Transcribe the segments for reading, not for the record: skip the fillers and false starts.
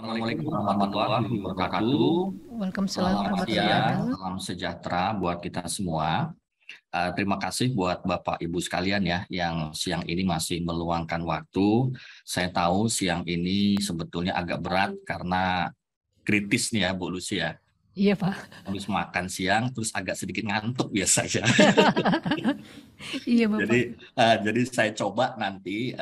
Assalamualaikum warahmatullahi wabarakatuh. Waalaikumsalam Selamat warahmatullahi siang, wabarakatuh. salam sejahtera buat kita semua. Terima kasih buat Bapak Ibu sekalian ya yang siang ini masih meluangkan waktu. Saya tahu siang ini sebetulnya agak berat karena kritis nih ya Bu Lucy ya. Iya Pak. Habis makan siang terus agak sedikit ngantuk biasanya. Iya Bapak. Jadi saya coba nanti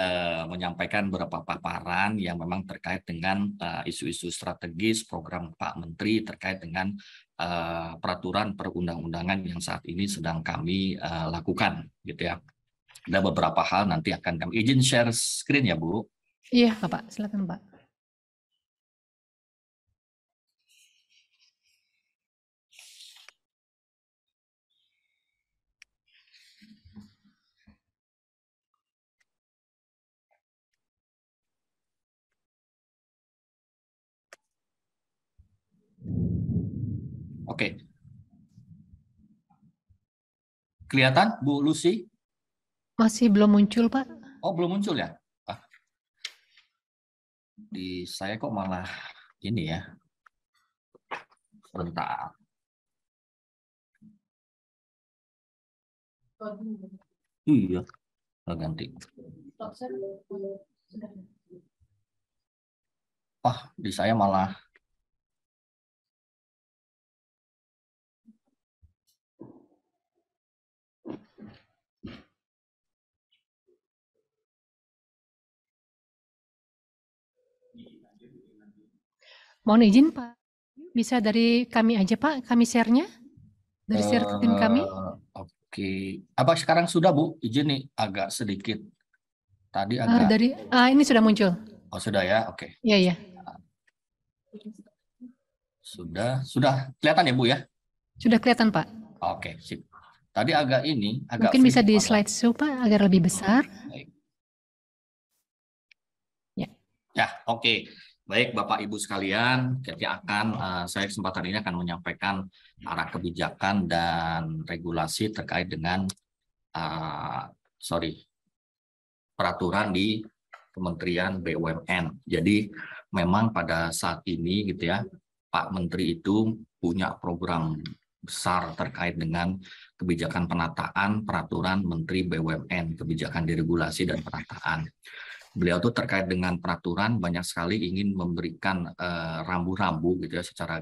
menyampaikan beberapa paparan yang memang terkait dengan isu-isu strategis program Pak Menteri terkait dengan peraturan perundang-undangan yang saat ini sedang kami lakukan, gitu ya. Ada beberapa hal nanti akan kami izin share screen ya Bu. Iya Bapak, silakan Pak. Oke. Kelihatan Bu Lucy? Masih belum muncul Pak. Oh, belum muncul ya? Di saya kok malah ini ya. Sebentar. Iya, ganti. Di saya malah Mohon izin Pak. Bisa dari kami aja Pak, kami share-nya? Dari share ke tim kami? Oke. Apa sekarang sudah Bu? Izin nih agak sedikit. Tadi agak. Ini sudah muncul. Oh sudah ya, oke. Iya iya. Sudah kelihatan ya Bu ya? Sudah kelihatan Pak. Oke, sip. Tadi agak Mungkin bisa di slide show Pak agar lebih besar. Baik. Ya, oke. Baik Bapak Ibu sekalian, jadi saya kesempatan ini akan menyampaikan arah kebijakan dan regulasi terkait dengan peraturan di Kementerian BUMN. Jadi memang pada saat ini gitu ya, Pak Menteri itu punya program besar terkait dengan kebijakan penataan peraturan Menteri BUMN, kebijakan deregulasi dan penataan. Beliau tuh terkait dengan peraturan banyak sekali ingin memberikan rambu-rambu gitu ya secara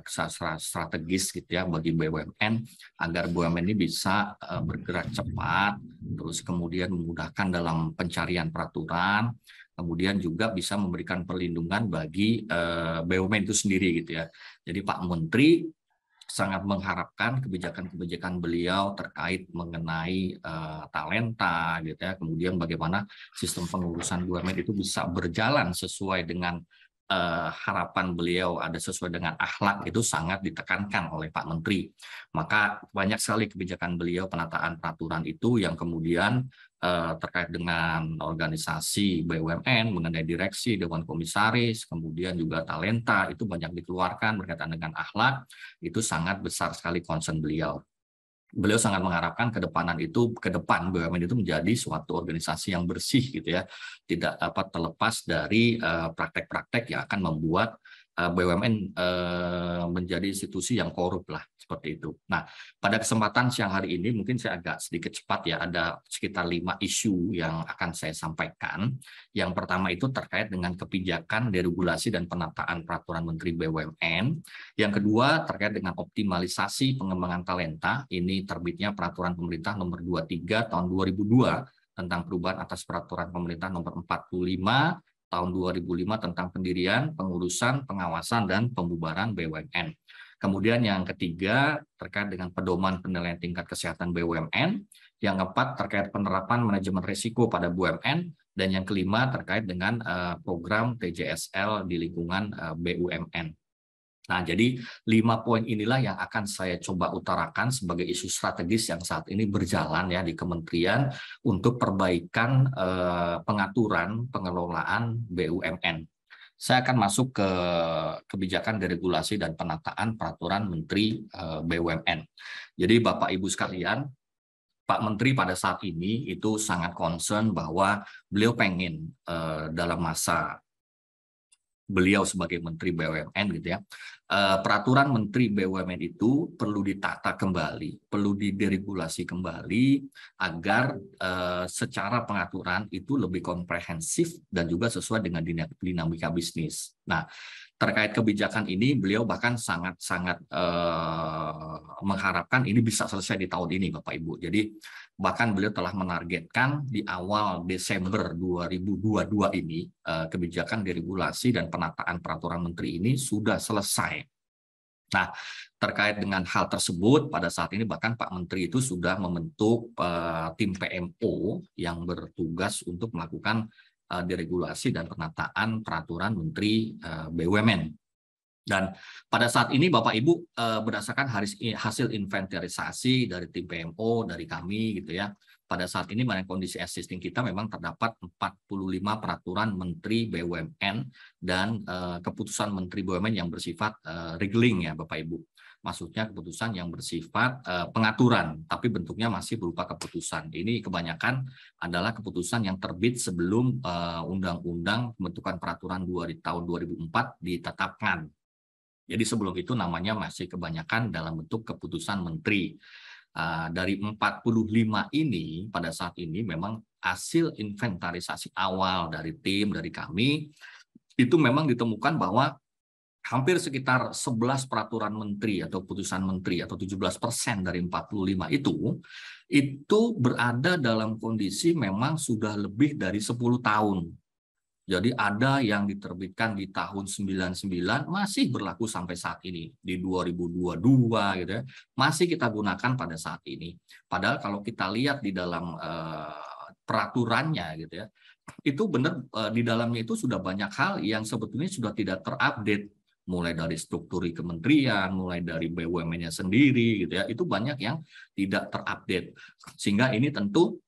strategis gitu ya bagi BUMN agar BUMN ini bisa bergerak cepat, terus kemudian memudahkan dalam pencarian peraturan, kemudian juga bisa memberikan perlindungan bagi BUMN itu sendiri gitu ya. Jadi Pak Menteri sangat mengharapkan kebijakan-kebijakan beliau terkait mengenai talenta gitu ya, kemudian bagaimana sistem pengurusan BUMN itu bisa berjalan sesuai dengan harapan beliau, ada sesuai dengan akhlak, itu sangat ditekankan oleh Pak Menteri. Maka banyak sekali kebijakan beliau penataan peraturan itu yang kemudian terkait dengan organisasi BUMN, mengenai direksi, dewan komisaris, kemudian juga talenta, itu banyak dikeluarkan berkaitan dengan akhlak, itu sangat besar sekali concern beliau. Beliau sangat mengharapkan ke depan BUMN itu menjadi suatu organisasi yang bersih gitu ya, tidak dapat terlepas dari praktek-praktek yang akan membuat BUMN menjadi institusi yang korup lah, seperti itu. Nah, pada kesempatan siang hari ini mungkin saya agak sedikit cepat ya, ada sekitar 5 isu yang akan saya sampaikan. Yang pertama itu terkait dengan kebijakan deregulasi dan penataan peraturan Menteri BUMN. Yang kedua terkait dengan optimalisasi pengembangan talenta. Ini terbitnya peraturan pemerintah nomor 23 tahun 2002 tentang perubahan atas peraturan pemerintah nomor 45 tahun 2005 tentang pendirian, pengurusan, pengawasan, dan pembubaran BUMN. Kemudian yang ketiga terkait dengan pedoman penilaian tingkat kesehatan BUMN. Yang keempat terkait penerapan manajemen risiko pada BUMN. Dan yang kelima terkait dengan program TJSL di lingkungan BUMN. Nah, jadi 5 poin inilah yang akan saya coba utarakan sebagai isu strategis yang saat ini berjalan ya di kementerian untuk perbaikan pengaturan pengelolaan BUMN. Saya akan masuk ke kebijakan deregulasi dan penataan peraturan Menteri BUMN. Jadi Bapak Ibu sekalian, Pak Menteri pada saat ini itu sangat concern bahwa beliau pengen dalam masa beliau sebagai Menteri BUMN gitu ya. Peraturan Menteri BUMN itu perlu ditata kembali, perlu dideregulasi kembali agar secara pengaturan itu lebih komprehensif dan juga sesuai dengan dinamika bisnis. Nah, terkait kebijakan ini beliau bahkan sangat-sangat mengharapkan ini bisa selesai di tahun ini, Bapak Ibu. Jadi bahkan beliau telah menargetkan di awal Desember 2022 ini kebijakan deregulasi dan penataan peraturan menteri ini sudah selesai. Nah, terkait dengan hal tersebut, pada saat ini bahkan Pak Menteri itu sudah membentuk tim PMO yang bertugas untuk melakukan deregulasi dan penataan peraturan Menteri BUMN. Dan pada saat ini Bapak Ibu berdasarkan hasil inventarisasi dari tim PMO, dari kami gitu ya, pada saat ini dengan kondisi existing kita memang terdapat 45 peraturan Menteri BUMN dan keputusan Menteri BUMN yang bersifat regeling ya Bapak Ibu. Maksudnya keputusan yang bersifat pengaturan, tapi bentuknya masih berupa keputusan. Ini kebanyakan adalah keputusan yang terbit sebelum Undang-Undang Pembentukan Peraturan di tahun 2004 ditetapkan. Jadi sebelum itu namanya masih kebanyakan dalam bentuk keputusan menteri. Dari 45 ini pada saat ini memang hasil inventarisasi awal dari tim, dari kami, itu memang ditemukan bahwa hampir sekitar 11 peraturan menteri atau putusan menteri atau 17% dari 45 itu berada dalam kondisi memang sudah lebih dari 10 tahun. Jadi ada yang diterbitkan di tahun 99 masih berlaku sampai saat ini di 2022 gitu ya. Masih kita gunakan pada saat ini. Padahal kalau kita lihat di dalam peraturannya gitu ya. Itu benar di dalamnya itu sudah banyak hal yang sebetulnya sudah tidak terupdate, mulai dari struktur kementerian, mulai dari BUMN-nya sendiri gitu ya. Itu banyak yang tidak terupdate. Sehingga ini tentu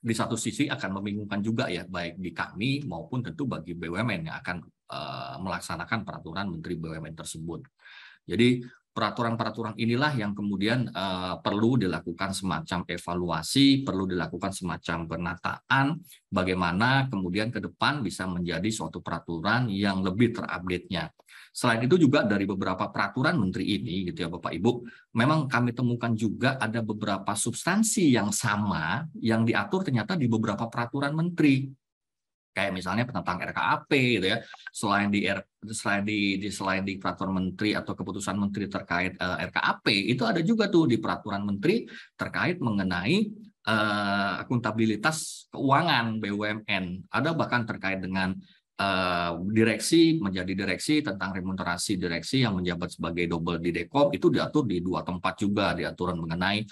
di satu sisi akan membingungkan juga ya, baik di kami maupun tentu bagi BUMN yang akan melaksanakan peraturan Menteri BUMN tersebut. Jadi peraturan-peraturan inilah yang kemudian perlu dilakukan semacam evaluasi, perlu dilakukan semacam penataan, bagaimana kemudian ke depan bisa menjadi suatu peraturan yang lebih terupdate-nya. Selain itu juga dari beberapa peraturan menteri ini gitu ya Bapak Ibu, memang kami temukan juga ada beberapa substansi yang sama yang diatur ternyata di beberapa peraturan menteri. Kayak misalnya tentang RKAP gitu ya. Selain di peraturan menteri atau keputusan menteri terkait RKAP, itu ada juga tuh di peraturan menteri terkait mengenai akuntabilitas keuangan BUMN. Ada bahkan terkait dengan direksi, menjadi direksi, tentang remunerasi direksi yang menjabat sebagai double di Dekom, itu diatur di dua tempat juga, diaturan mengenai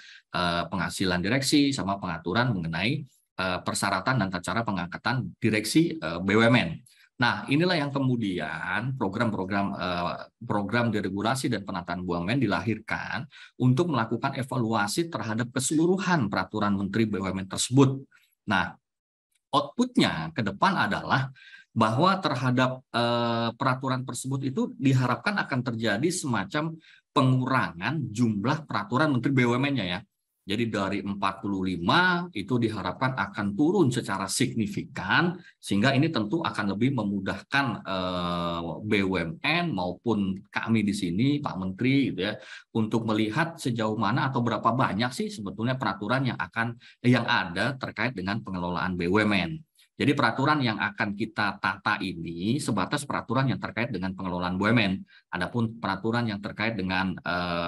penghasilan direksi sama pengaturan mengenai persyaratan dan tata cara pengangkatan direksi BUMN. Nah, inilah yang kemudian program deregulasi dan penataan BUMN dilahirkan untuk melakukan evaluasi terhadap keseluruhan peraturan Menteri BUMN tersebut. Nah, outputnya ke depan adalah bahwa terhadap peraturan tersebut itu diharapkan akan terjadi semacam pengurangan jumlah peraturan Menteri BUMN-nya ya. Jadi dari 45 itu diharapkan akan turun secara signifikan, sehingga ini tentu akan lebih memudahkan BUMN maupun kami di sini, Pak Menteri gitu ya, untuk melihat sejauh mana atau berapa banyak sih sebetulnya peraturan yang ada terkait dengan pengelolaan BUMN. Jadi peraturan yang akan kita tata ini sebatas peraturan yang terkait dengan pengelolaan BUMN. Adapun peraturan yang terkait dengan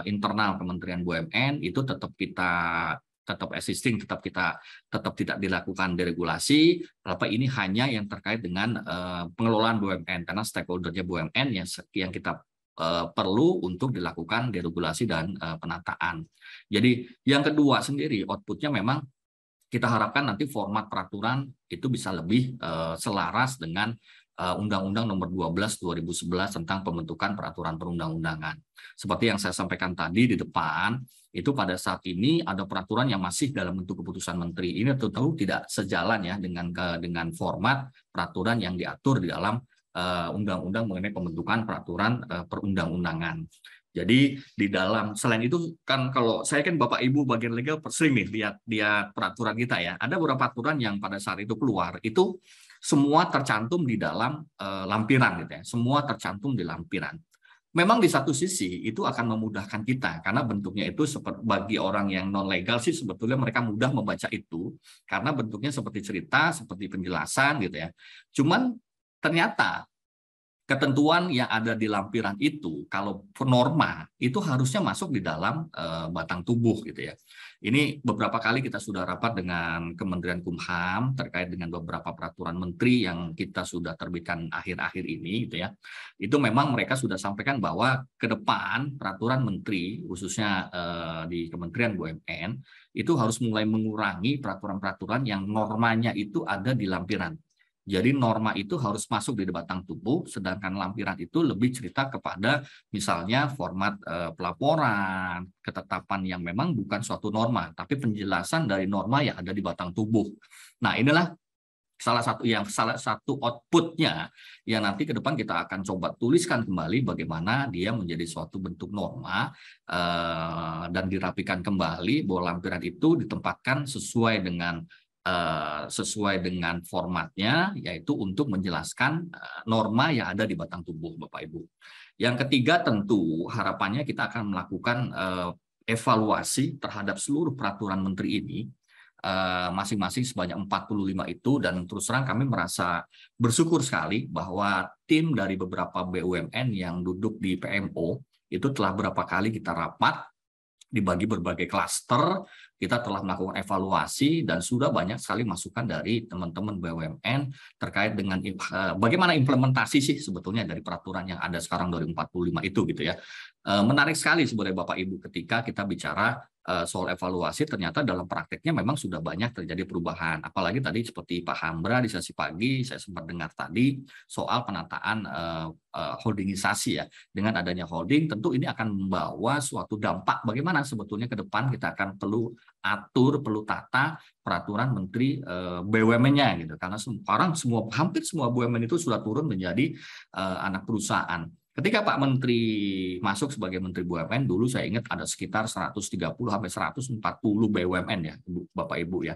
internal Kementerian BUMN itu tetap existing, tetap tidak dilakukan deregulasi. Tapi ini hanya yang terkait dengan pengelolaan BUMN, karena stakeholdernya BUMN yang kita perlu untuk dilakukan deregulasi dan penataan. Jadi yang kedua sendiri outputnya memang kita harapkan nanti format peraturan itu bisa lebih selaras dengan Undang-Undang Nomor 12 2011 tentang pembentukan peraturan perundang-undangan. Seperti yang saya sampaikan tadi di depan, itu pada saat ini ada peraturan yang masih dalam bentuk keputusan menteri. Ini tentu tidak sejalan ya dengan format peraturan yang diatur di dalam undang-undang mengenai pembentukan peraturan perundang-undangan. Jadi di dalam, selain itu kan kalau saya kan Bapak Ibu bagian legal sering nih lihat peraturan kita ya. Ada beberapa peraturan yang pada saat itu keluar, itu semua tercantum di dalam lampiran gitu ya. Semua tercantum di lampiran. Memang di satu sisi itu akan memudahkan kita karena bentuknya itu seperti bagi orang yang non legal sih sebetulnya mereka mudah membaca itu karena bentuknya seperti cerita, seperti penjelasan gitu ya. Cuman ternyata ketentuan yang ada di lampiran itu kalau norma itu harusnya masuk di dalam batang tubuh gitu ya. Ini beberapa kali kita sudah rapat dengan Kementerian Kumham terkait dengan beberapa peraturan menteri yang kita sudah terbitkan akhir-akhir ini gitu ya. Itu memang mereka sudah sampaikan bahwa ke depan peraturan menteri khususnya di Kementerian BUMN itu harus mulai mengurangi peraturan-peraturan yang normanya itu ada di lampiran. Jadi norma itu harus masuk di batang tubuh, sedangkan lampiran itu lebih cerita kepada misalnya format pelaporan, ketetapan yang memang bukan suatu norma, tapi penjelasan dari norma yang ada di batang tubuh. Nah, inilah salah satu outputnya yang nanti ke depan kita akan coba tuliskan kembali bagaimana dia menjadi suatu bentuk norma dan dirapikan kembali bahwa lampiran itu ditempatkan sesuai dengan formatnya, yaitu untuk menjelaskan norma yang ada di batang tubuh, Bapak Ibu. Yang ketiga tentu harapannya kita akan melakukan evaluasi terhadap seluruh peraturan menteri ini, masing-masing sebanyak 45 itu, dan terus terang kami merasa bersyukur sekali bahwa tim dari beberapa BUMN yang duduk di PMO itu telah berapa kali kita rapat, dibagi berbagai klaster, kita telah melakukan evaluasi dan sudah banyak sekali masukan dari teman-teman BUMN terkait dengan bagaimana implementasi sih sebetulnya dari peraturan yang ada sekarang dari 45 itu gitu ya. Menarik sekali sebenarnya Bapak Ibu ketika kita bicara soal evaluasi, ternyata dalam prakteknya memang sudah banyak terjadi perubahan. Apalagi tadi seperti Pak Hambra di sesi pagi saya sempat dengar tadi soal penataan holdingisasi ya. Dengan adanya holding tentu ini akan membawa suatu dampak bagaimana sebetulnya ke depan kita akan perlu atur, perlu tata peraturan menteri BUMN-nya gitu. Karena hampir semua BUMN itu sudah turun menjadi anak perusahaan. Ketika Pak Menteri masuk sebagai Menteri BUMN, dulu saya ingat ada sekitar 130-140 BUMN ya, Bapak Ibu ya.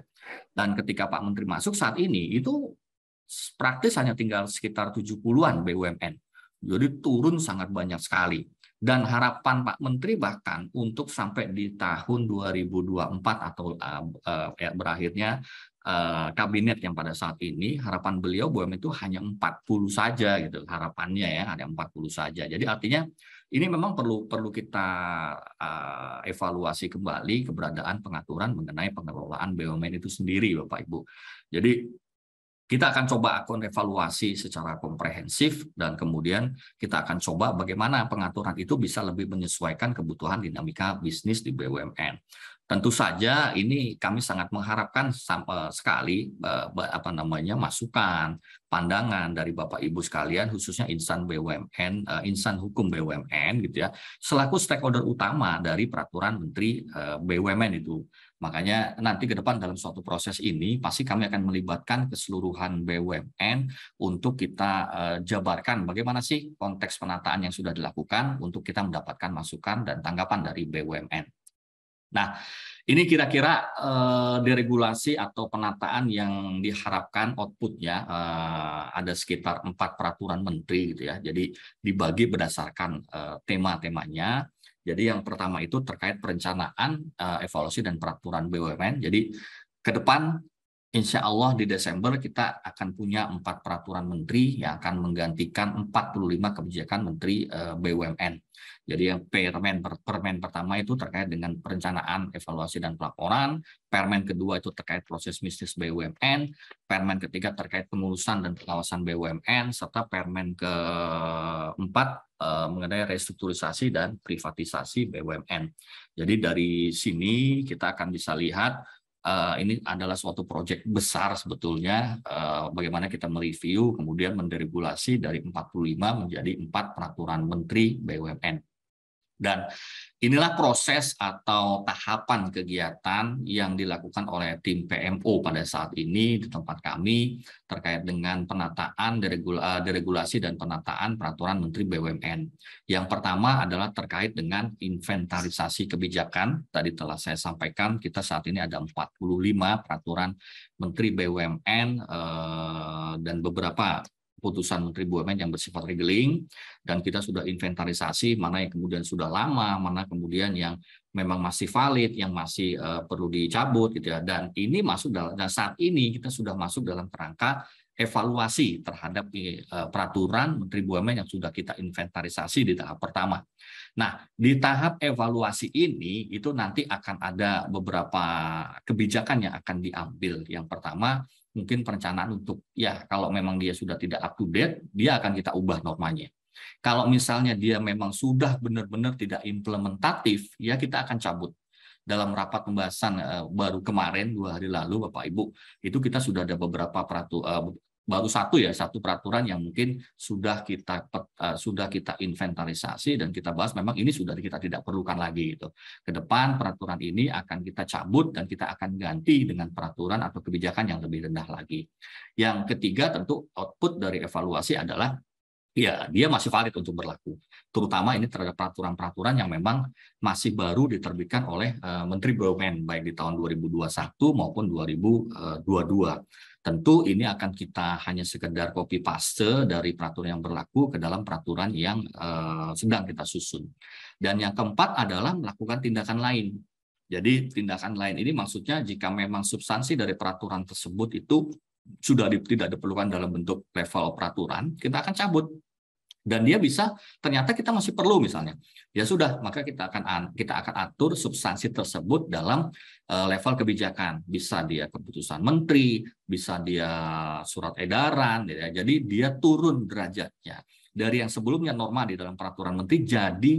Dan ketika Pak Menteri masuk saat ini, itu praktis hanya tinggal sekitar 70-an BUMN. Jadi turun sangat banyak sekali. Dan harapan Pak Menteri bahkan untuk sampai di tahun 2024 atau berakhirnya kabinet yang pada saat ini, harapan beliau BUMN itu hanya 40 saja gitu, harapannya ya, hanya 40 saja. Jadi artinya ini memang perlu kita evaluasi kembali keberadaan pengaturan mengenai pengelolaan BUMN itu sendiri, Bapak Ibu. Jadi kita akan coba evaluasi secara komprehensif dan kemudian kita akan coba bagaimana pengaturan itu bisa lebih menyesuaikan kebutuhan dinamika bisnis di BUMN. Tentu saja ini kami sangat mengharapkan sekali masukan, pandangan dari Bapak Ibu sekalian khususnya insan BUMN, insan hukum BUMN gitu ya, selaku stakeholder utama dari peraturan Menteri BUMN itu. Makanya nanti ke depan dalam suatu proses ini pasti kami akan melibatkan keseluruhan BUMN untuk kita jabarkan bagaimana sih konteks penataan yang sudah dilakukan untuk kita mendapatkan masukan dan tanggapan dari BUMN. Nah, ini kira-kira deregulasi atau penataan yang diharapkan outputnya ada sekitar 4 peraturan menteri gitu ya. Jadi dibagi berdasarkan tema-temanya. Jadi yang pertama itu terkait perencanaan, evaluasi dan peraturan BUMN. Jadi ke depan insya Allah di Desember kita akan punya 4 peraturan menteri yang akan menggantikan 45 kebijakan menteri BUMN. Jadi yang permen pertama itu terkait dengan perencanaan, evaluasi dan pelaporan, permen kedua itu terkait proses bisnis BUMN, permen ketiga terkait pengurusan dan pengawasan BUMN, serta permen keempat mengenai restrukturisasi dan privatisasi BUMN. Jadi dari sini kita akan bisa lihat ini adalah suatu proyek besar sebetulnya, bagaimana kita mereview kemudian menderegulasi dari 45 menjadi 4 peraturan menteri BUMN. Dan inilah proses atau tahapan kegiatan yang dilakukan oleh tim PMO pada saat ini di tempat kami terkait dengan penataan, deregulasi dan penataan peraturan Menteri BUMN. Yang pertama adalah terkait dengan inventarisasi kebijakan. Tadi telah saya sampaikan, kita saat ini ada 45 peraturan Menteri BUMN dan beberapa putusan Menteri BUMN yang bersifat regeling, dan kita sudah inventarisasi mana yang kemudian sudah lama, mana kemudian yang memang masih valid, yang masih perlu dicabut gitu ya. Dan ini masuk dalam, dan saat ini kita sudah masuk dalam kerangka evaluasi terhadap peraturan Menteri BUMN yang sudah kita inventarisasi di tahap pertama. Nah, di tahap evaluasi ini itu nanti akan ada beberapa kebijakan yang akan diambil. Yang pertama, mungkin perencanaan untuk, ya kalau memang dia sudah tidak up to date, dia akan kita ubah normanya. Kalau misalnya dia memang sudah benar-benar tidak implementatif, ya kita akan cabut. Dalam rapat pembahasan baru kemarin 2 hari lalu, Bapak Ibu, itu kita sudah ada beberapa baru satu peraturan yang mungkin sudah kita inventarisasi dan kita bahas, memang ini sudah kita tidak perlukan lagi gitu. Ke depan peraturan ini akan kita cabut dan kita akan ganti dengan peraturan atau kebijakan yang lebih rendah lagi. Yang ketiga, tentu output dari evaluasi adalah ya, dia masih valid untuk berlaku. Terutama ini terhadap peraturan-peraturan yang memang masih baru diterbitkan oleh Menteri BUMN, baik di tahun 2021 maupun 2022. Tentu ini akan kita hanya sekedar copy paste dari peraturan yang berlaku ke dalam peraturan yang sedang kita susun. Dan yang keempat adalah melakukan tindakan lain. Jadi tindakan lain ini maksudnya jika memang substansi dari peraturan tersebut itu sudah tidak diperlukan dalam bentuk level peraturan, kita akan cabut. Dan dia bisa, ternyata kita masih perlu misalnya. Ya sudah, maka kita akan atur substansi tersebut dalam level kebijakan. Bisa dia keputusan menteri, bisa dia surat edaran, ya. Jadi dia turun derajatnya. Dari yang sebelumnya norma di dalam peraturan menteri jadi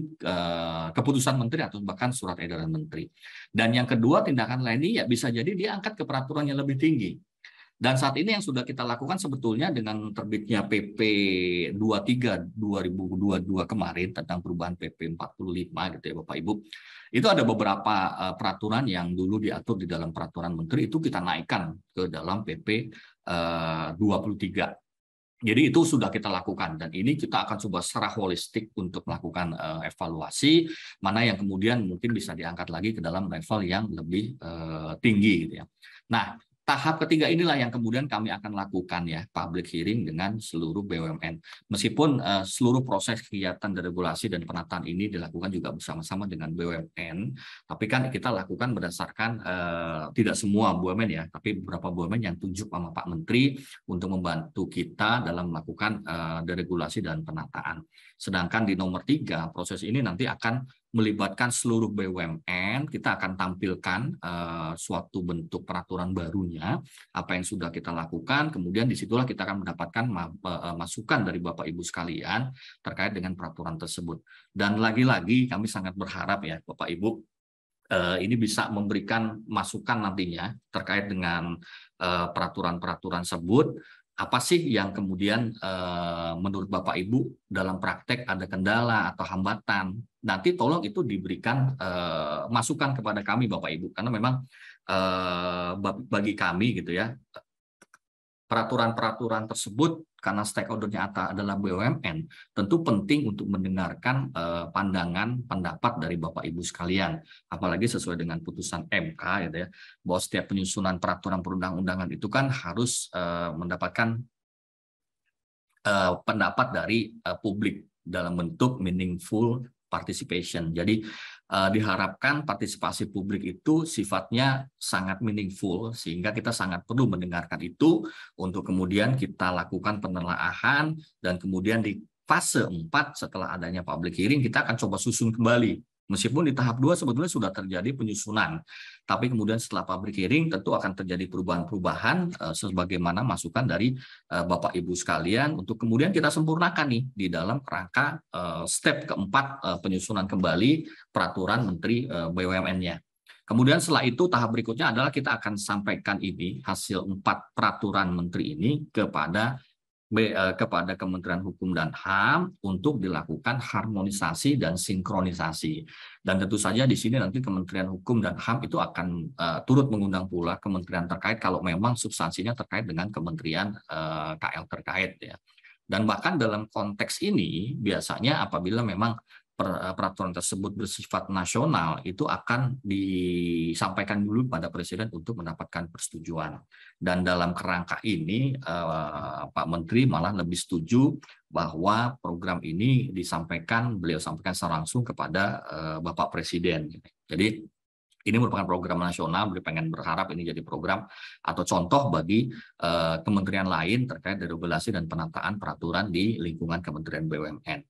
keputusan menteri atau bahkan surat edaran menteri. Dan yang kedua, tindakan lain ini ya bisa jadi dia angkat ke peraturan yang lebih tinggi. Dan saat ini yang sudah kita lakukan sebetulnya dengan terbitnya PP 23 2022 kemarin tentang perubahan PP 45 gitu ya Bapak Ibu. Itu ada beberapa peraturan yang dulu diatur di dalam peraturan menteri itu kita naikkan ke dalam PP 23. Jadi itu sudah kita lakukan dan ini kita akan coba secara holistik untuk melakukan evaluasi mana yang kemudian mungkin bisa diangkat lagi ke dalam level yang lebih tinggi gitu ya. Nah, tahap ketiga inilah yang kemudian kami akan lakukan ya, public hearing dengan seluruh BUMN. Meskipun seluruh proses kegiatan deregulasi dan penataan ini dilakukan juga bersama-sama dengan BUMN, tapi kan kita lakukan berdasarkan tidak semua BUMN ya, tapi beberapa BUMN yang tunjuk sama Pak Menteri untuk membantu kita dalam melakukan deregulasi dan penataan. Sedangkan di nomor 3, proses ini nanti akan melibatkan seluruh BUMN, kita akan tampilkan suatu bentuk peraturan barunya, apa yang sudah kita lakukan, kemudian disitulah kita akan mendapatkan masukan dari Bapak Ibu sekalian terkait dengan peraturan tersebut. Dan lagi-lagi kami sangat berharap ya Bapak Ibu, ini bisa memberikan masukan nantinya terkait dengan peraturan-peraturan tersebut. Apa sih yang kemudian menurut Bapak Ibu dalam praktek ada kendala atau hambatan? Nanti tolong itu diberikan masukan kepada kami Bapak Ibu, karena memang bagi kami gitu ya, peraturan-peraturan tersebut karena stakeholder-nya adalah BUMN, tentu penting untuk mendengarkan pandangan, pendapat dari Bapak Ibu sekalian. Apalagi sesuai dengan putusan MK, gitu ya, bahwa setiap penyusunan peraturan perundang-undangan itu kan harus mendapatkan pendapat dari publik dalam bentuk meaningful participation. Jadi diharapkan partisipasi publik itu sifatnya sangat meaningful, sehingga kita sangat perlu mendengarkan itu untuk kemudian kita lakukan penelaahan, dan kemudian di fase 4 setelah adanya public hearing kita akan coba susun kembali. Meskipun di tahap 2 sebetulnya sudah terjadi penyusunan, tapi kemudian setelah public hearing tentu akan terjadi perubahan-perubahan sebagaimana masukan dari Bapak Ibu sekalian untuk kemudian kita sempurnakan nih di dalam kerangka step keempat penyusunan kembali peraturan Menteri BUMN-nya. Kemudian setelah itu tahap berikutnya adalah kita akan sampaikan ini hasil 4 peraturan Menteri ini kepada kepada Kementerian Hukum dan HAM untuk dilakukan harmonisasi dan sinkronisasi. Dan tentu saja di sini nanti Kementerian Hukum dan HAM itu akan turut mengundang pula kementerian terkait kalau memang substansinya terkait dengan kementerian KL terkait ya. Dan bahkan dalam konteks ini biasanya apabila memang peraturan tersebut bersifat nasional itu akan disampaikan dulu pada Presiden untuk mendapatkan persetujuan. Dan dalam kerangka ini Pak Menteri malah lebih setuju bahwa program ini beliau sampaikan secara langsung kepada Bapak Presiden. Jadi ini merupakan program nasional, beliau pengen berharap ini jadi program atau contoh bagi kementerian lain terkait regulasi dan penataan peraturan di lingkungan Kementerian BUMN.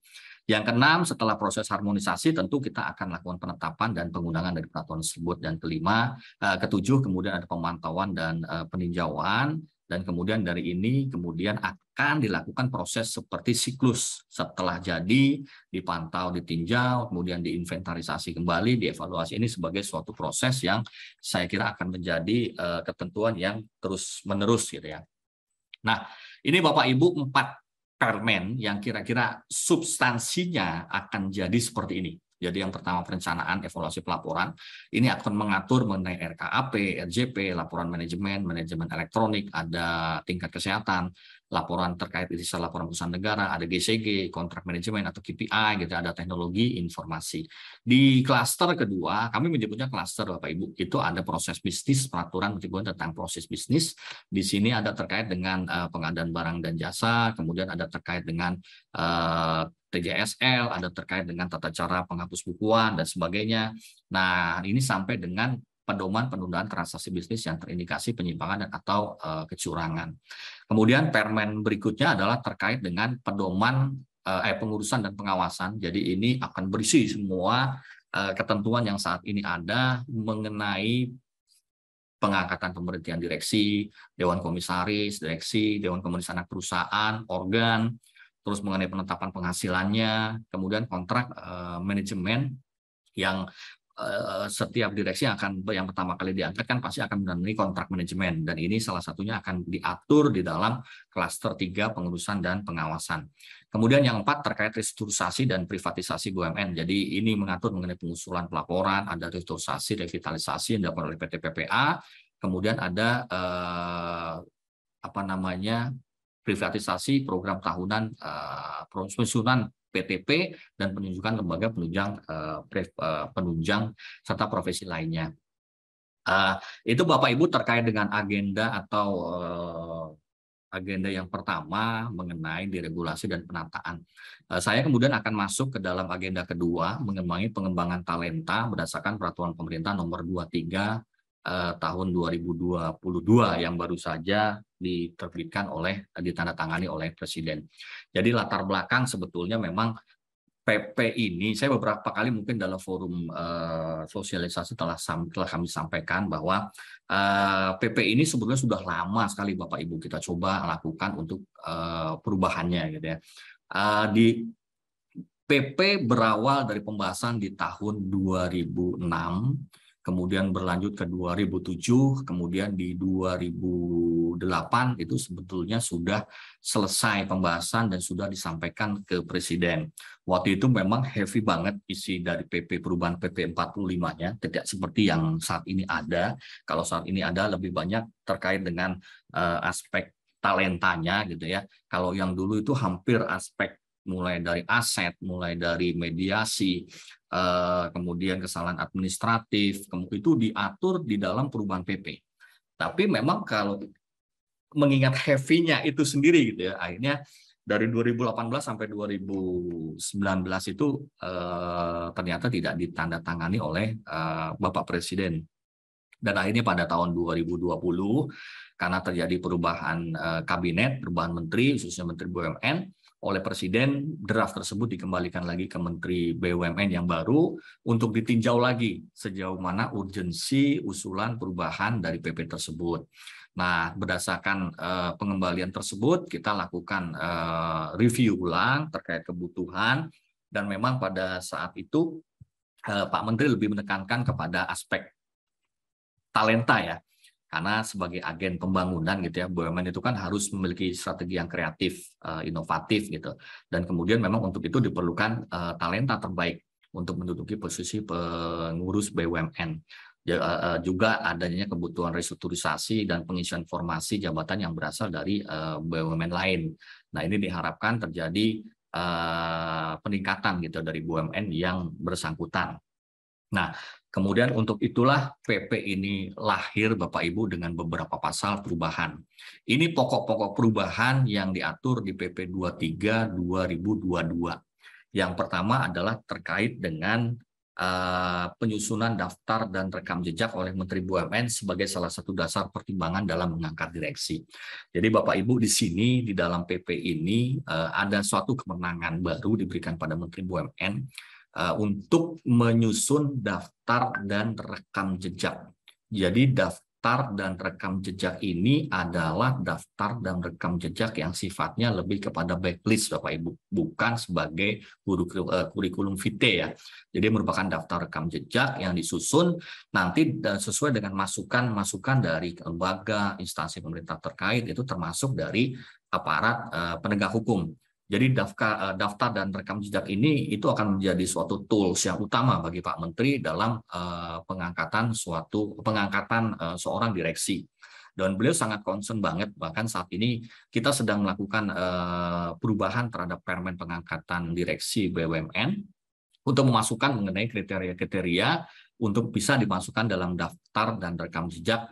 Yang keenam, setelah proses harmonisasi tentu kita akan lakukan penetapan dan pengundangan dari peraturan tersebut. Dan ketujuh kemudian ada pemantauan dan peninjauan. Dan kemudian dari ini kemudian akan dilakukan proses seperti siklus. Setelah jadi, dipantau, ditinjau, kemudian diinventarisasi kembali, dievaluasi. Ini sebagai suatu proses yang saya kira akan menjadi ketentuan yang terus-menerus gitu ya. Nah, ini Bapak Ibu 4 permen yang kira-kira substansinya akan jadi seperti ini. Jadi yang pertama perencanaan evaluasi pelaporan, ini akan mengatur mengenai RKAP, RJP, laporan manajemen elektronik, ada tingkat kesehatan, laporan terkait isi laporan perusahaan negara, ada GCG, kontrak manajemen atau KPI, gitu, ada teknologi informasi. Di klaster kedua, kami menyebutnya klaster Bapak Ibu, itu ada proses bisnis, peraturan tentang proses bisnis. Di sini ada terkait dengan pengadaan barang dan jasa, kemudian ada terkait dengan TJSL, ada terkait dengan tata cara penghapus bukuan dan sebagainya. Nah, ini sampai dengan pedoman penundaan transaksi bisnis yang terindikasi penyimpangan dan atau kecurangan. Kemudian permen berikutnya adalah terkait dengan pedoman pengurusan dan pengawasan. Jadi ini akan berisi semua ketentuan yang saat ini ada mengenai pengangkatan pemberhentian direksi, dewan komisaris, direksi, dewan komisaris anak perusahaan, organ, terus mengenai penetapan penghasilannya, kemudian kontrak manajemen yang setiap direksi yang pertama kali diangkat kan pasti akan menandai kontrak manajemen, dan ini salah satunya akan diatur di dalam klaster 3 pengurusan dan pengawasan. Kemudian yang 4 terkait restrukturisasi dan privatisasi BUMN. Jadi ini mengatur mengenai pengusulan pelaporan, ada restrukturisasi, revitalisasi yang dilakukan oleh PT PPA, kemudian ada privatisasi program tahunan penyusunan PTP dan penunjukan lembaga penunjang serta profesi lainnya. Itu Bapak Ibu terkait dengan agenda atau agenda yang pertama mengenai deregulasi dan penataan. Saya kemudian akan masuk ke dalam agenda kedua mengenai pengembangan talenta berdasarkan peraturan pemerintah nomor 23 tahun 2022 yang baru saja ditandatangani oleh Presiden. Jadi latar belakang sebetulnya memang PP ini, saya beberapa kali mungkin dalam forum sosialisasi telah kami sampaikan bahwa PP ini sebetulnya sudah lama sekali Bapak Ibu kita coba lakukan untuk perubahannya gitu ya. Di PP berawal dari pembahasan di tahun 2006, kemudian berlanjut ke 2007, kemudian di 2008 itu sebetulnya sudah selesai pembahasan dan sudah disampaikan ke Presiden. Waktu itu memang heavy banget isi dari PP perubahan PP 45-nya, tidak seperti yang saat ini ada. Kalau saat ini ada lebih banyak terkait dengan aspek talentanya gitu ya. Kalau yang dulu itu hampir aspek mulai dari aset, mulai dari mediasi, kemudian kesalahan administratif, itu diatur di dalam perubahan PP. Tapi memang kalau mengingat heavy-nya itu sendiri gitu ya, akhirnya dari 2018 sampai 2019 itu ternyata tidak ditandatangani oleh Bapak Presiden. Dan akhirnya pada tahun 2020 karena terjadi perubahan kabinet, perubahan menteri, khususnya Menteri BUMN, oleh Presiden, draft tersebut dikembalikan lagi ke Menteri BUMN yang baru untuk ditinjau lagi sejauh mana urgensi usulan perubahan dari PP tersebut. Nah, berdasarkan pengembalian tersebut, kita lakukan review ulang terkait kebutuhan, dan memang pada saat itu Pak Menteri lebih menekankan kepada aspek talenta ya. Karena sebagai agen pembangunan gitu ya, BUMN itu kan harus memiliki strategi yang kreatif, inovatif gitu. Dan kemudian memang untuk itu diperlukan talenta terbaik untuk menduduki posisi pengurus BUMN. Juga adanya kebutuhan restrukturisasi dan pengisian formasi jabatan yang berasal dari BUMN lain. Nah, ini diharapkan terjadi peningkatan gitu dari BUMN yang bersangkutan. Nah, kemudian untuk itulah PP ini lahir Bapak Ibu dengan beberapa pasal perubahan. Ini pokok-pokok perubahan yang diatur di PP 23 2022. Yang pertama adalah terkait dengan penyusunan daftar dan rekam jejak oleh Menteri BUMN sebagai salah satu dasar pertimbangan dalam mengangkat direksi. Jadi Bapak Ibu di sini di dalam PP ini ada suatu kemenangan baru diberikan pada Menteri BUMN untuk menyusun daftar dan rekam jejak. Jadi daftar dan rekam jejak ini adalah daftar dan rekam jejak yang sifatnya lebih kepada backlist Bapak Ibu, bukan sebagai kurikulum vitae ya. Jadi merupakan daftar rekam jejak yang disusun nanti sesuai dengan masukan-masukan dari lembaga, instansi pemerintah terkait, itu termasuk dari aparat penegak hukum. Jadi daftar dan rekam jejak ini itu akan menjadi suatu tools yang utama bagi Pak Menteri dalam pengangkatan seorang direksi. Dan beliau sangat concern banget, bahkan saat ini kita sedang melakukan perubahan terhadap permen pengangkatan direksi BUMN untuk memasukkan mengenai kriteria-kriteria untuk bisa dimasukkan dalam daftar dan rekam jejak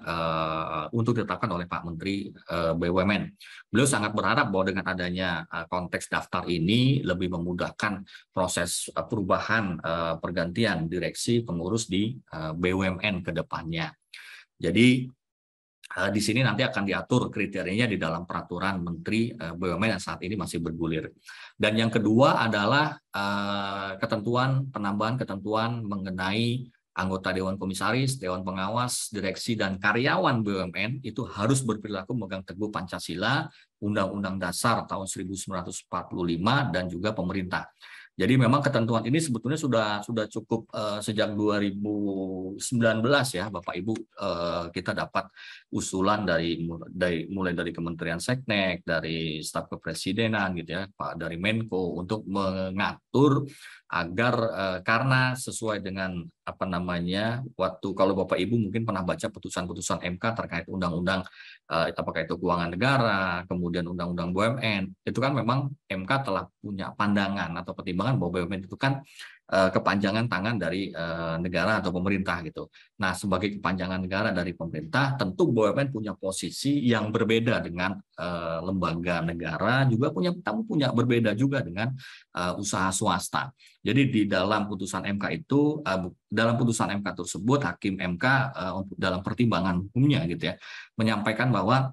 untuk ditetapkan oleh Pak Menteri BUMN. Beliau sangat berharap bahwa dengan adanya konteks daftar ini lebih memudahkan proses perubahan pergantian direksi pengurus di BUMN ke depannya. Jadi di sini nanti akan diatur kriterianya di dalam peraturan Menteri BUMN yang saat ini masih bergulir. Dan yang kedua adalah penambahan ketentuan mengenai anggota Dewan Komisaris, Dewan Pengawas, Direksi, dan karyawan BUMN itu harus berperilaku memegang teguh Pancasila, Undang-Undang Dasar tahun 1945, dan juga pemerintah. Jadi memang ketentuan ini sebetulnya sudah cukup sejak 2019 ya Bapak Ibu, kita dapat usulan mulai dari Kementerian Seknek, dari staf kepresidenan gitu ya, Pak, dari Menko untuk mengatur agar karena sesuai dengan waktu kalau Bapak Ibu mungkin pernah baca putusan-putusan MK terkait undang-undang apakah itu keuangan negara, kemudian undang-undang BUMN, itu kan memang MK telah punya pandangan atau pertimbangan bahwa BUMN itu kan kepanjangan tangan dari negara atau pemerintah gitu. Nah, sebagai kepanjangan negara dari pemerintah, tentu BUMN punya posisi yang berbeda dengan lembaga negara, juga punya berbeda juga dengan usaha swasta. Jadi di dalam putusan MK itu, dalam putusan MK tersebut, Hakim MK dalam pertimbangan hukumnya gitu ya, menyampaikan bahwa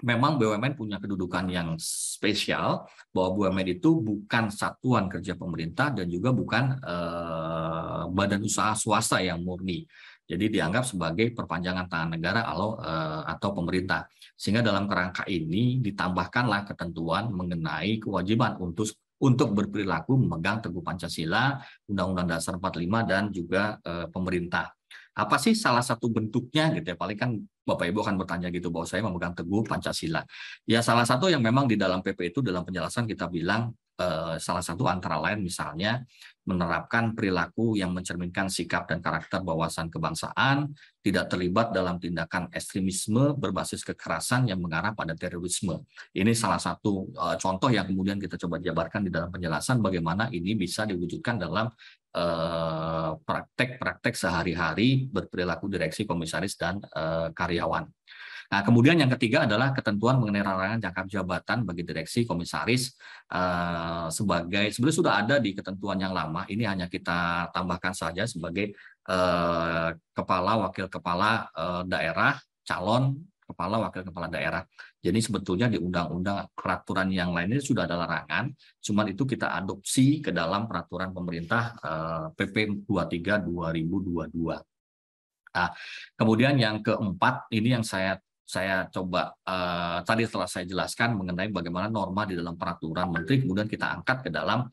memang BUMN punya kedudukan yang spesial, bahwa BUMN itu bukan satuan kerja pemerintah dan juga bukan badan usaha swasta yang murni. Jadi dianggap sebagai perpanjangan tangan negara atau pemerintah. Sehingga dalam kerangka ini ditambahkanlah ketentuan mengenai kewajiban untuk berperilaku memegang teguh Pancasila, Undang-Undang Dasar 45, dan juga pemerintah. Apa sih salah satu bentuknya gitu ya? Paling kan Bapak Ibu akan bertanya gitu bahwa saya memegang teguh Pancasila. Ya salah satu yang memang di dalam PP itu dalam penjelasan kita bilang salah satu antara lain misalnya menerapkan perilaku yang mencerminkan sikap dan karakter wawasan kebangsaan, tidak terlibat dalam tindakan ekstremisme berbasis kekerasan yang mengarah pada terorisme. Ini salah satu contoh yang kemudian kita coba jabarkan di dalam penjelasan bagaimana ini bisa diwujudkan dalam praktek-praktek sehari-hari berperilaku direksi, komisaris, dan karyawan. Nah, kemudian yang ketiga adalah ketentuan mengenai larangan jangkap jabatan bagi direksi, komisaris sebenarnya sudah ada di ketentuan yang lama. Ini hanya kita tambahkan saja sebagai kepala, wakil kepala daerah, calon kepala, wakil kepala daerah. Jadi sebetulnya di undang-undang peraturan yang lainnya sudah ada larangan, cuman itu kita adopsi ke dalam peraturan pemerintah PP 23 2022. Nah, kemudian yang keempat ini yang saya coba tadi setelah saya jelaskan mengenai bagaimana norma di dalam peraturan menteri kemudian kita angkat ke dalam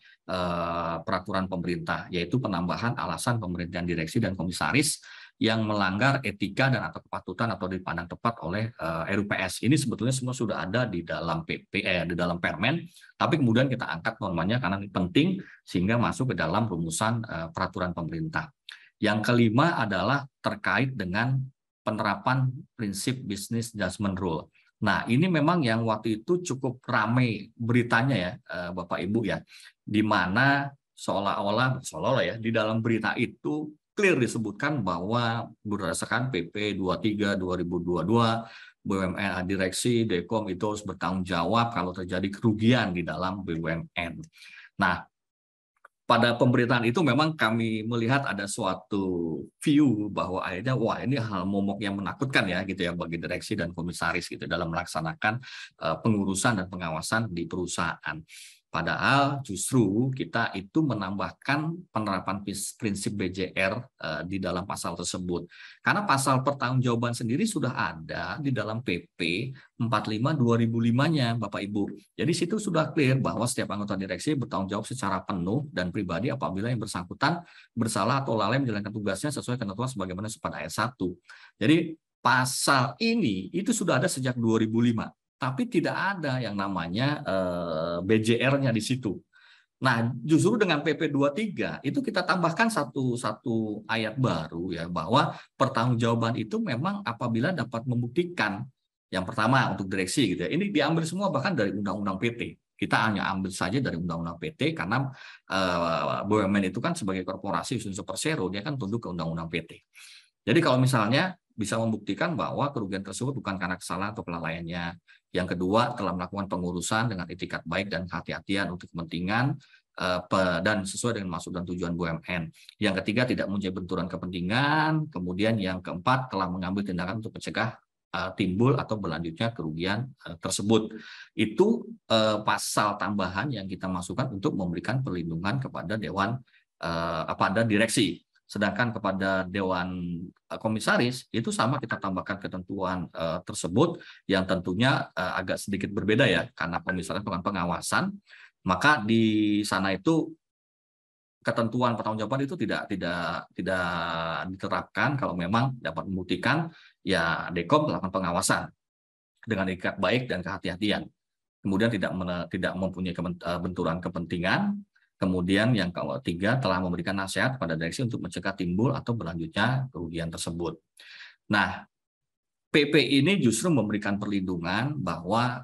peraturan pemerintah, yaitu penambahan alasan pemberhentian direksi dan komisaris yang melanggar etika dan atau kepatutan atau dipandang tepat oleh RUPS. Ini sebetulnya semua sudah ada di dalam di dalam Permen, tapi kemudian kita angkat normanya karena ini penting sehingga masuk ke dalam rumusan peraturan pemerintah. Yang kelima adalah terkait dengan penerapan prinsip business judgment rule. Nah, ini memang yang waktu itu cukup ramai beritanya ya, Bapak Ibu ya, di mana seolah-olah ya, di dalam berita itu clear disebutkan bahwa berdasarkan PP 23 2022, BUMN direksi Dekom itu harus bertanggung jawab kalau terjadi kerugian di dalam BUMN. Nah, pada pemberitaan itu memang kami melihat ada suatu view bahwa akhirnya wah ini hal momok yang menakutkan ya gitu ya bagi direksi dan komisaris gitu dalam melaksanakan pengurusan dan pengawasan di perusahaan. Padahal justru kita itu menambahkan penerapan prinsip BJR di dalam pasal tersebut. Karena pasal pertanggungjawaban sendiri sudah ada di dalam PP 45 2005-nya Bapak Ibu. Jadi situ sudah clear bahwa setiap anggota direksi bertanggung jawab secara penuh dan pribadi apabila yang bersangkutan bersalah atau lalai menjalankan tugasnya sesuai ketentuan sebagaimana pada ayat 1. Jadi pasal ini itu sudah ada sejak 2005. Tapi tidak ada yang namanya BJR-nya di situ. Nah, justru dengan PP 23 itu kita tambahkan satu ayat baru ya bahwa pertanggungjawaban itu memang apabila dapat membuktikan yang pertama untuk direksi gitu ya. Ini diambil semua bahkan dari Undang-Undang PT. Kita hanya ambil saja dari Undang-Undang PT karena BUMN itu kan sebagai korporasi unsur persero dia kan tunduk ke Undang-Undang PT. Jadi kalau misalnya bisa membuktikan bahwa kerugian tersebut bukan karena kesalahan atau kelalaiannya. Yang kedua, telah melakukan pengurusan dengan etikat baik dan kehati-hatian untuk kepentingan dan sesuai dengan maksud dan tujuan BUMN. Yang ketiga, tidak mempunyai benturan kepentingan. Kemudian yang keempat, telah mengambil tindakan untuk mencegah timbul atau berlanjutnya kerugian tersebut. Itu pasal tambahan yang kita masukkan untuk memberikan perlindungan kepada pada direksi. Sedangkan kepada Dewan Komisaris itu sama kita tambahkan ketentuan tersebut yang tentunya agak sedikit berbeda ya karena komisaris bukan pengawasan, maka di sana itu ketentuan pertanggungjawaban itu tidak diterapkan kalau memang dapat membuktikan ya Dekom melakukan pengawasan dengan etikat baik dan kehati-hatian. Kemudian tidak mempunyai benturan kepentingan. Kemudian yang ketiga telah memberikan nasihat pada direksi untuk mencegah timbul atau berlanjutnya kerugian tersebut. Nah, PP ini justru memberikan perlindungan bahwa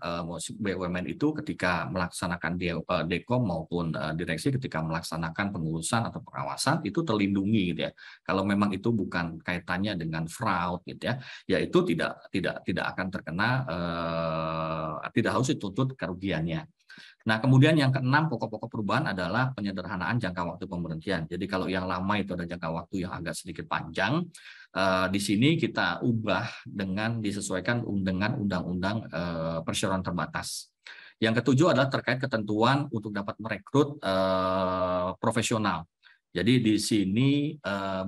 BUMN itu ketika melaksanakan Dekom maupun direksi ketika melaksanakan pengurusan atau pengawasan itu terlindungi gitu ya. Kalau memang itu bukan kaitannya dengan fraud gitu ya itu tidak akan terkena tidak harus dituntut kerugiannya. Nah, kemudian yang keenam pokok-pokok perubahan adalah penyederhanaan jangka waktu pemberhentian. Jadi kalau yang lama itu ada jangka waktu yang agak sedikit panjang, di sini kita ubah dengan disesuaikan dengan Undang-Undang Perseroan Terbatas. Yang ketujuh adalah terkait ketentuan untuk dapat merekrut profesional. Jadi di sini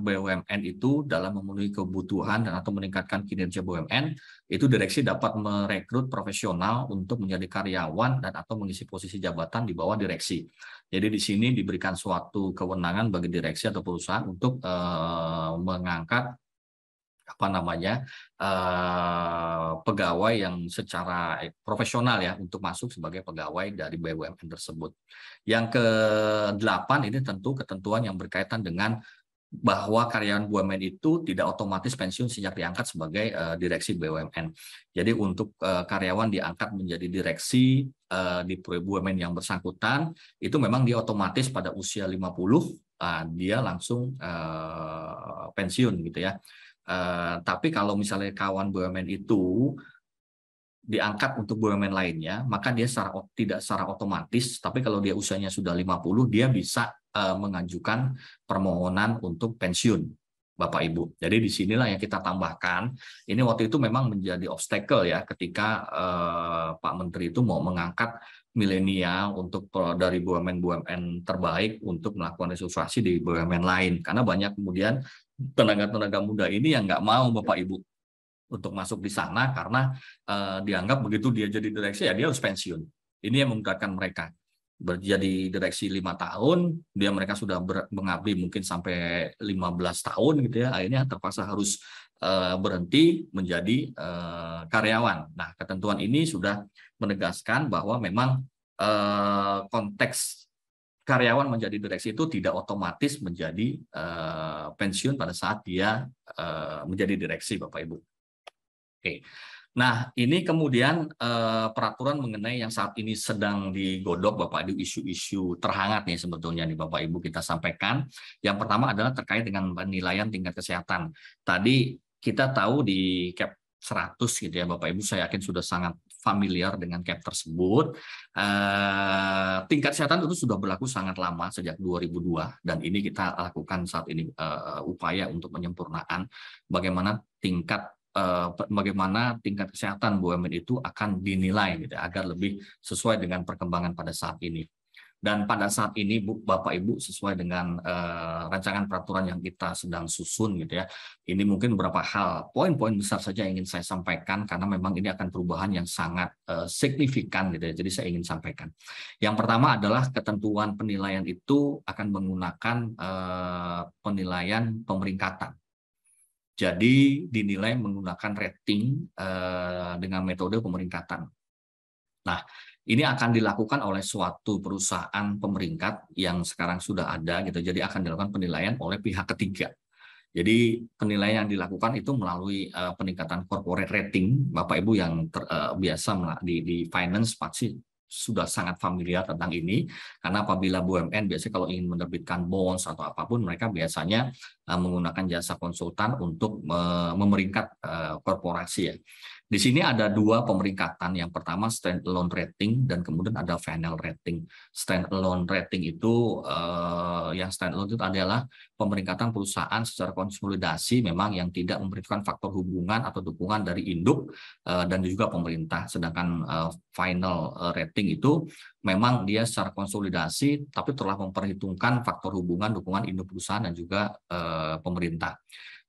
BUMN itu dalam memenuhi kebutuhan dan atau meningkatkan kinerja BUMN, itu direksi dapat merekrut profesional untuk menjadi karyawan dan atau mengisi posisi jabatan di bawah direksi. Jadi di sini diberikan suatu kewenangan bagi direksi atau perusahaan untuk mengangkat pegawai yang secara profesional ya untuk masuk sebagai pegawai dari BUMN tersebut. Yang ke-8 ini tentu ketentuan yang berkaitan dengan bahwa karyawan BUMN itu tidak otomatis pensiun sejak diangkat sebagai direksi BUMN. Jadi untuk karyawan diangkat menjadi direksi di BUMN yang bersangkutan itu memang dia otomatis pada usia 50 dia langsung pensiun gitu ya. Tapi kalau misalnya kawan BUMN itu diangkat untuk BUMN lainnya, maka dia tidak secara otomatis, tapi kalau dia usianya sudah 50, dia bisa mengajukan permohonan untuk pensiun, Bapak Ibu. Jadi disinilah yang kita tambahkan. Ini waktu itu memang menjadi obstacle ya ketika Pak Menteri itu mau mengangkat milenial untuk dari BUMN terbaik untuk melakukan restrukturisasi di BUMN lain. Karena banyak kemudian tenaga-tenaga muda ini yang nggak mau Bapak Ibu untuk masuk di sana karena dianggap begitu dia jadi direksi ya dia harus pensiun. Ini yang memberatkan mereka. Jadi direksi 5 tahun, mereka sudah mengabdi mungkin sampai 15 tahun gitu ya, akhirnya terpaksa harus berhenti menjadi karyawan. Nah, ketentuan ini sudah menegaskan bahwa memang konteks karyawan menjadi direksi itu tidak otomatis menjadi pensiun pada saat dia menjadi direksi, Bapak Ibu. Oke. Nah, ini kemudian peraturan mengenai yang saat ini sedang digodok, Bapak Ibu, isu-isu terhangat nih sebetulnya nih Bapak Ibu kita sampaikan. Yang pertama adalah terkait dengan penilaian tingkat kesehatan. Tadi kita tahu di CAP 100 gitu ya Bapak Ibu, saya yakin sudah sangat familiar dengan CAP tersebut. Tingkat kesehatan itu sudah berlaku sangat lama, sejak 2002, dan ini kita lakukan saat ini upaya untuk penyempurnaan bagaimana tingkat kesehatan BUMN itu akan dinilai gitu, agar lebih sesuai dengan perkembangan pada saat ini. Dan pada saat ini Bapak Ibu, sesuai dengan rancangan peraturan yang kita sedang susun gitu ya, ini mungkin beberapa hal, poin-poin besar saja yang ingin saya sampaikan karena memang ini akan perubahan yang sangat signifikan gitu ya. Jadi saya ingin sampaikan. Yang pertama adalah ketentuan penilaian itu akan menggunakan penilaian pemeringkatan. Jadi dinilai menggunakan rating dengan metode pemeringkatan. Nah, ini akan dilakukan oleh suatu perusahaan pemeringkat yang sekarang sudah ada gitu. Jadi akan dilakukan penilaian oleh pihak ketiga. Jadi penilaian yang dilakukan itu melalui peningkatan corporate rating. Bapak Ibu yang biasa di finance pasti sudah sangat familiar tentang ini, karena apabila BUMN biasanya kalau ingin menerbitkan bonds atau apapun, mereka biasanya menggunakan jasa konsultan untuk memeringkat korporasi ya. Di sini ada dua pemeringkatan. Yang pertama standalone rating dan kemudian ada final rating. Standalone rating itu yang standalone itu adalah pemeringkatan perusahaan secara konsolidasi memang yang tidak membutuhkan faktor hubungan atau dukungan dari induk dan juga pemerintah. Sedangkan final rating itu memang dia secara konsolidasi tapi telah memperhitungkan faktor hubungan, dukungan induk perusahaan dan juga pemerintah.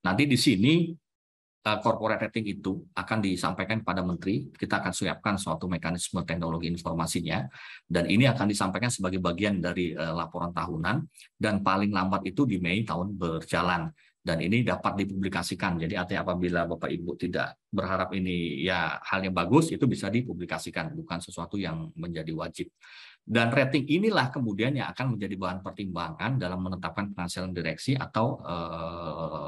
Nanti di sini corporate rating itu akan disampaikan kepada Menteri. Kita akan siapkan suatu mekanisme teknologi informasinya, dan ini akan disampaikan sebagai bagian dari laporan tahunan, dan paling lambat itu di Mei tahun berjalan. Dan ini dapat dipublikasikan. Jadi artinya apabila Bapak Ibu tidak berharap ini ya hal yang bagus, itu bisa dipublikasikan, bukan sesuatu yang menjadi wajib. Dan rating inilah kemudian yang akan menjadi bahan pertimbangan dalam menetapkan penghasilan direksi atau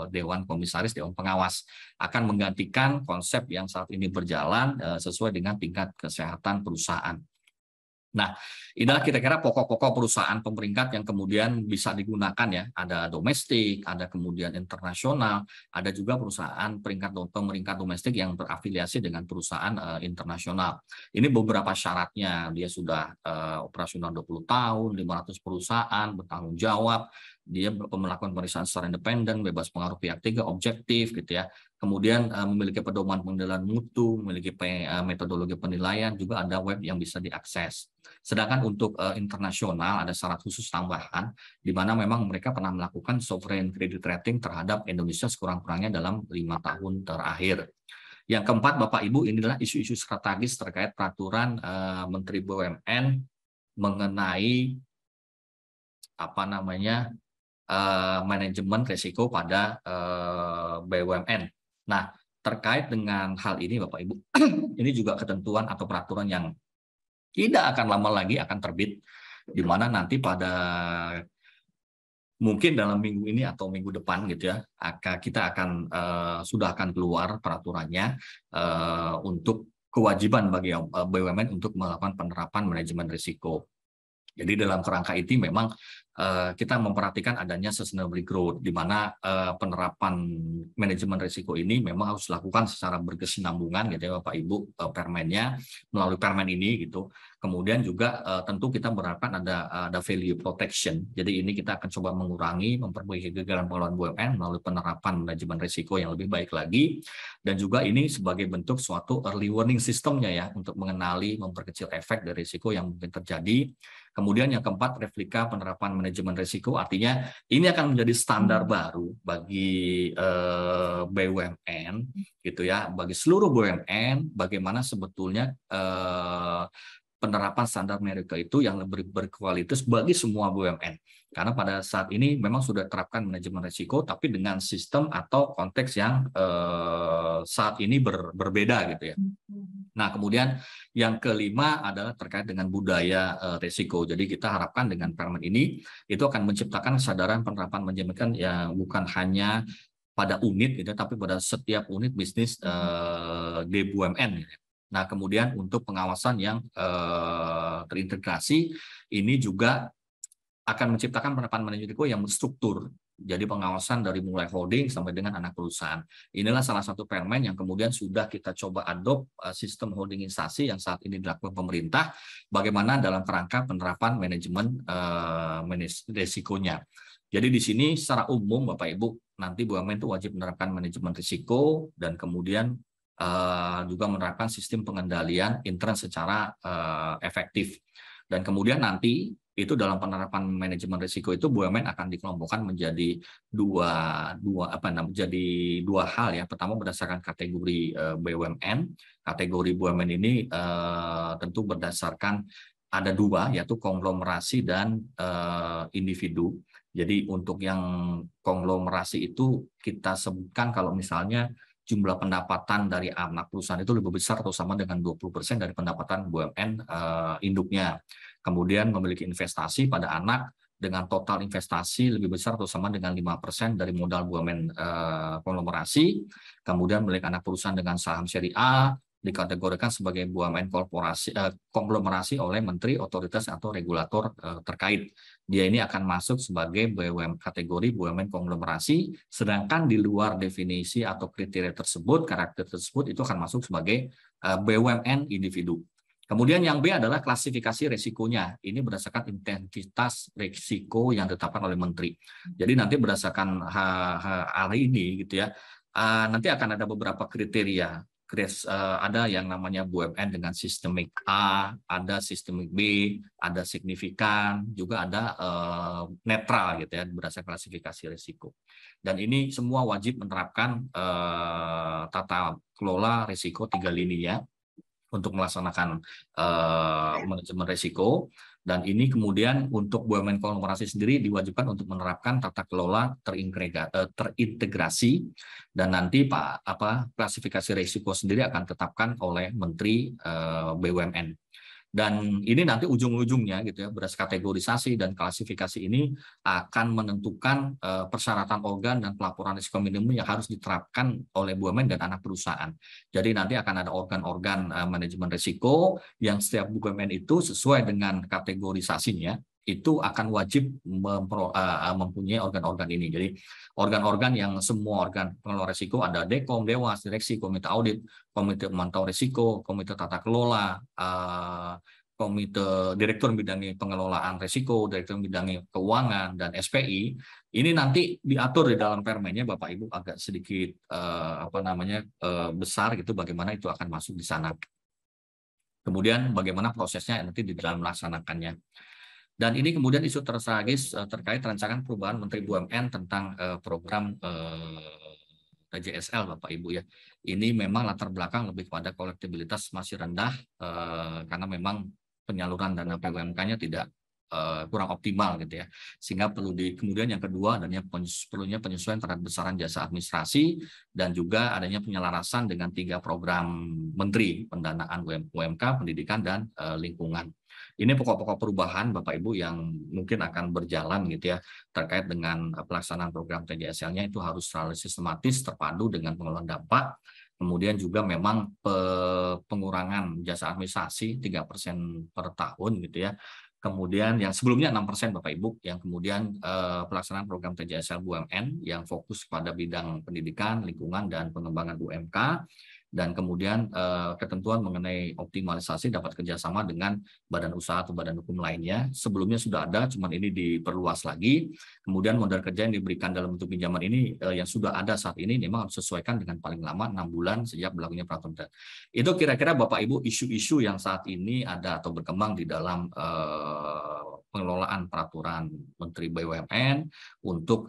dewan komisaris, dewan pengawas, akan menggantikan konsep yang saat ini berjalan sesuai dengan tingkat kesehatan perusahaan. Nah, inilah kira-kira pokok-pokok perusahaan pemeringkat yang kemudian bisa digunakan ya. Ada domestik, ada kemudian internasional, ada juga perusahaan pemeringkat domestik yang berafiliasi dengan perusahaan internasional. Ini beberapa syaratnya. Dia sudah operasional 20 tahun, 500 perusahaan, bertanggung jawab, dia melakukan pemeriksaan secara independen, bebas pengaruh pihak ketiga, objektif gitu ya. Kemudian memiliki pedoman pengendalian mutu, memiliki metodologi penilaian, juga ada web yang bisa diakses. Sedangkan untuk internasional ada syarat khusus tambahan, di mana memang mereka pernah melakukan sovereign credit rating terhadap Indonesia sekurang-kurangnya dalam 5 tahun terakhir. Yang keempat, Bapak Ibu, inilah isu-isu strategis terkait peraturan Menteri BUMN mengenai manajemen risiko pada BUMN. Nah, terkait dengan hal ini Bapak Ibu, ini juga ketentuan atau peraturan yang tidak akan lama lagi akan terbit, di mana nanti pada mungkin dalam minggu ini atau minggu depan gitu ya, kita sudah akan keluar peraturannya untuk kewajiban bagi BUMN untuk melakukan penerapan manajemen risiko. Jadi dalam kerangka itu memang kita memperhatikan adanya sustainable growth, di mana penerapan manajemen risiko ini memang harus dilakukan secara berkesinambungan gitu ya Bapak Ibu, permennya melalui permen ini gitu. Kemudian juga tentu kita berharapkan ada value protection. Jadi ini kita akan coba mengurangi, memperbaiki kegagalan pengelolaan BUMN melalui penerapan manajemen risiko yang lebih baik lagi. Dan juga ini sebagai bentuk suatu early warning systemnya ya, untuk mengenali, memperkecil efek dari risiko yang mungkin terjadi. Kemudian yang keempat, replika penerapan manajemen risiko, artinya ini akan menjadi standar baru bagi BUMN gitu ya, bagi seluruh BUMN, bagaimana sebetulnya penerapan standar mereka itu yang lebih berkualitas bagi semua BUMN. Karena pada saat ini memang sudah terapkan manajemen risiko, tapi dengan sistem atau konteks yang saat ini berbeda gitu ya. Nah, kemudian yang kelima adalah terkait dengan budaya risiko. Jadi kita harapkan dengan permen ini itu akan menciptakan kesadaran penerapan manajemen kan ya bukan hanya pada unit gitu, tapi pada setiap unit bisnis di BUMN. Gitu. Nah, kemudian untuk pengawasan yang terintegrasi ini juga akan menciptakan penerapan manajemen risiko yang berstruktur. Jadi pengawasan dari mulai holding sampai dengan anak perusahaan. Inilah salah satu permen yang kemudian sudah kita coba adopt sistem holdingisasi yang saat ini dilakukan pemerintah. Bagaimana dalam kerangka penerapan manajemen risikonya. Jadi di sini secara umum Bapak Ibu nanti BUMN itu wajib menerapkan manajemen risiko dan kemudian juga menerapkan sistem pengendalian intern secara efektif. Dan kemudian nanti itu dalam penerapan manajemen risiko itu BUMN akan dikelompokkan menjadi dua hal ya. Pertama berdasarkan kategori BUMN. Kategori BUMN ini tentu berdasarkan ada dua, yaitu konglomerasi dan individu. Jadi untuk yang konglomerasi itu kita sebutkan kalau misalnya jumlah pendapatan dari anak perusahaan itu lebih besar atau sama dengan 20% dari pendapatan BUMN induknya. Kemudian memiliki investasi pada anak dengan total investasi lebih besar atau sama dengan 5% dari modal BUMN konglomerasi. Kemudian memiliki anak perusahaan dengan saham seri A dikategorikan sebagai BUMN konglomerasi oleh menteri, otoritas atau regulator terkait. Dia ini akan masuk sebagai kategori BUMN konglomerasi, sedangkan di luar definisi atau kriteria tersebut, karakter tersebut itu akan masuk sebagai BUMN individu. Kemudian yang B adalah klasifikasi resikonya. Ini berdasarkan intensitas risiko yang ditetapkan oleh menteri. Jadi nanti berdasarkan hari ini gitu ya, nanti akan ada beberapa kriteria. Ada yang namanya BUMN dengan sistemik A, ada sistemik B, ada signifikan, juga ada netral gitu ya berdasarkan klasifikasi risiko. Dan ini semua wajib menerapkan tata kelola risiko 3 lini ya untuk melaksanakan manajemen risiko. Dan ini kemudian untuk BUMN konglomerasi sendiri diwajibkan untuk menerapkan tata kelola terintegrasi dan nanti klasifikasi risiko sendiri akan ditetapkan oleh Menteri BUMN. Dan ini nanti ujung-ujungnya gitu ya berdasarkan kategorisasi dan klasifikasi ini akan menentukan persyaratan organ dan pelaporan risiko minimum yang harus diterapkan oleh BUMN dan anak perusahaan. Jadi nanti akan ada organ-organ manajemen risiko yang setiap BUMN itu sesuai dengan kategorisasinya itu akan wajib mempunyai organ-organ ini. Jadi organ-organ yang semua organ pengelola risiko ada Dekom, Dewas, Direksi, Komite Audit, Komite Pemantau Risiko, Komite Tata Kelola, Komite Direktur Bidangi Pengelolaan Risiko, Direktur Bidangi Keuangan, dan SPI. Ini nanti diatur di dalam permennya Bapak Ibu agak sedikit besar gitu bagaimana itu akan masuk di sana. Kemudian bagaimana prosesnya nanti di dalam melaksanakannya. Dan ini kemudian isu strategis terkait rancangan perubahan Menteri BUMN tentang program TJSL Bapak Ibu ya. Ini memang latar belakang lebih pada kolektibilitas masih rendah karena memang penyaluran dana PUMK-nya tidak kurang optimal gitu ya. Sehingga kemudian yang kedua adanya perlunya penyesuaian terhadap besaran jasa administrasi dan juga adanya penyelarasan dengan 3 program menteri pendanaan UMK, pendidikan dan lingkungan. Ini pokok-pokok perubahan Bapak Ibu yang mungkin akan berjalan gitu ya terkait dengan pelaksanaan program TJSL-nya itu harus selalu sistematis terpadu dengan pengelolaan dampak. Kemudian juga memang pengurangan jasa administrasi 3% per tahun gitu ya. Kemudian yang sebelumnya 6% Bapak Ibu, yang kemudian pelaksanaan program TJSL BUMN yang fokus pada bidang pendidikan, lingkungan, dan pengembangan UMK. Dan kemudian ketentuan mengenai optimalisasi dapat kerjasama dengan badan usaha atau badan hukum lainnya. Sebelumnya sudah ada, cuman ini diperluas lagi. Kemudian modal kerja yang diberikan dalam bentuk pinjaman ini yang sudah ada saat ini memang harus sesuaikan dengan paling lama 6 bulan sejak berlakunya peraturan. Itu kira-kira Bapak Ibu isu-isu yang saat ini ada atau berkembang di dalam pengelolaan peraturan Menteri BUMN untuk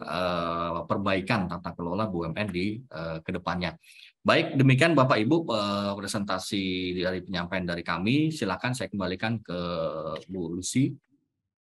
perbaikan tata kelola BUMN di kedepannya. Baik, demikian Bapak Ibu presentasi dari penyampaian dari kami. Silakan saya kembalikan ke Bu Lucy.